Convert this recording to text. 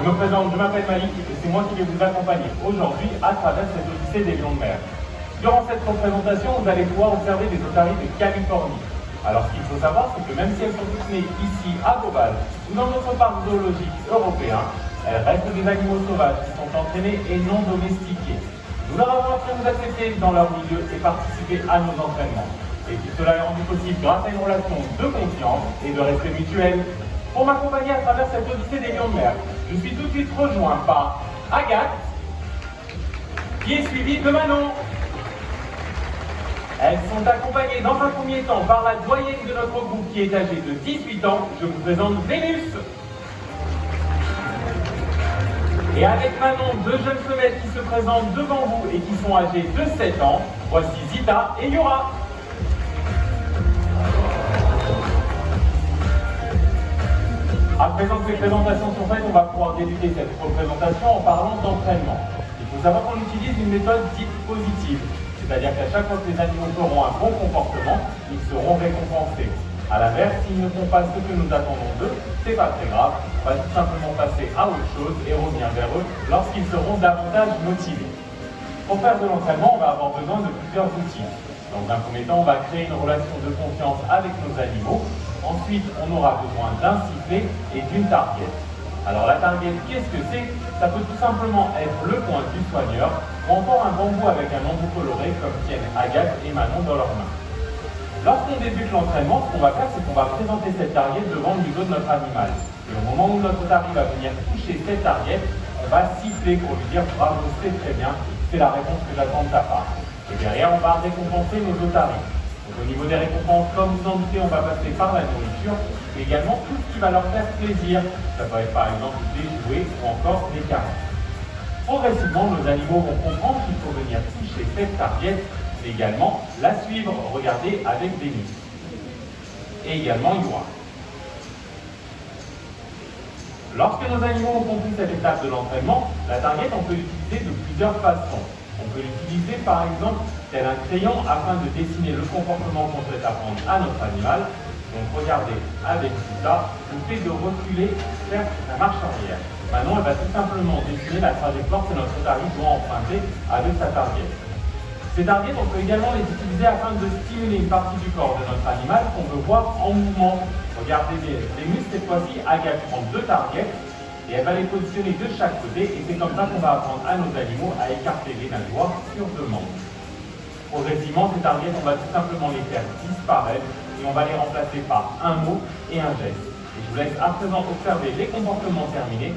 Je me présente, je m'appelle Malik et c'est moi qui vais vous accompagner aujourd'hui à travers cette odyssée des lions de mer. Durant cette représentation, vous allez pouvoir observer des otaries de Californie. Alors ce qu'il faut savoir, c'est que même si elles sont toutes nées ici à Beauval ou dans notre parc zoologique européen, elles restent des animaux sauvages qui sont entraînés et non domestiqués. Nous leur avons appris à nous accepter dans leur milieu et participer à nos entraînements. Et tout cela est rendu possible grâce à une relation de confiance et de respect mutuel. Pour m'accompagner à travers cette odyssée des lions de mer, je suis tout de suite rejoint par Agathe, qui est suivie de Manon. Elles sont accompagnées dans un premier temps par la doyenne de notre groupe qui est âgée de 18 ans. Je vous présente Vénus. Et avec Manon, deux jeunes femelles qui se présentent devant vous et qui sont âgées de 7 ans. Voici Zita et Yura. À présent que les présentations sont faites, on va pouvoir débuter cette représentation en parlant d'entraînement. Il faut savoir qu'on utilise une méthode dite positive, c'est-à-dire qu'à chaque fois que les animaux feront un bon comportement, ils seront récompensés. A l'inverse, s'ils ne font pas ce que nous attendons d'eux, c'est pas très grave, on va tout simplement passer à autre chose et revenir vers eux lorsqu'ils seront davantage motivés. Pour faire de l'entraînement, on va avoir besoin de plusieurs outils. Donc d'un premier temps, on va créer une relation de confiance avec nos animaux. Ensuite, on aura besoin d'un sifflet et d'une target. Alors la target, qu'est-ce que c'est? Ça peut tout simplement être le point du soigneur ou encore un bambou avec un embout coloré comme tiennent Agathe et Manon dans leurs mains. Lorsqu'on débute l'entraînement, ce qu'on va faire, c'est qu'on va présenter cette target devant le museau de notre animal. Et au moment où notre otari va venir toucher cette target, on va siffler pour lui dire bravo, c'est très bien, c'est la réponse que j'attends de ta part. Et derrière, on va récompenser nos otaries. Donc, au niveau des récompenses, comme vous en doutez, on va passer par la nourriture, mais également tout ce qui va leur faire plaisir. Ça peut être par exemple des jouets ou encore des caresses. Progressivement, nos animaux vont comprendre qu'il faut venir toucher cette target, mais également la suivre, regarder avec Vénus. Et également Yura. Lorsque nos animaux ont compris cette étape de l'entraînement, la target, on peut l'utiliser de plusieurs façons. On peut l'utiliser par exemple tel un crayon afin de dessiner le comportement qu'on souhaite apprendre à notre animal. Donc regardez avec Zita, le fait de reculer vers la marche arrière. Maintenant, elle va tout simplement dessiner la trajectoire que notre otari doit emprunter avec sa target. Ces targets, on peut également les utiliser afin de stimuler une partie du corps de notre animal qu'on veut voir en mouvement. Regardez les muscles, cette fois-ci, Agathe prend deux targets et elle va les positionner de chaque côté et c'est comme ça qu'on va apprendre à nos animaux à écarter les nageoires sur demande. Progressivement, ces targets, on va tout simplement les faire disparaître et on va les remplacer par un mot et un geste. Et je vous laisse à présent observer les comportements terminés.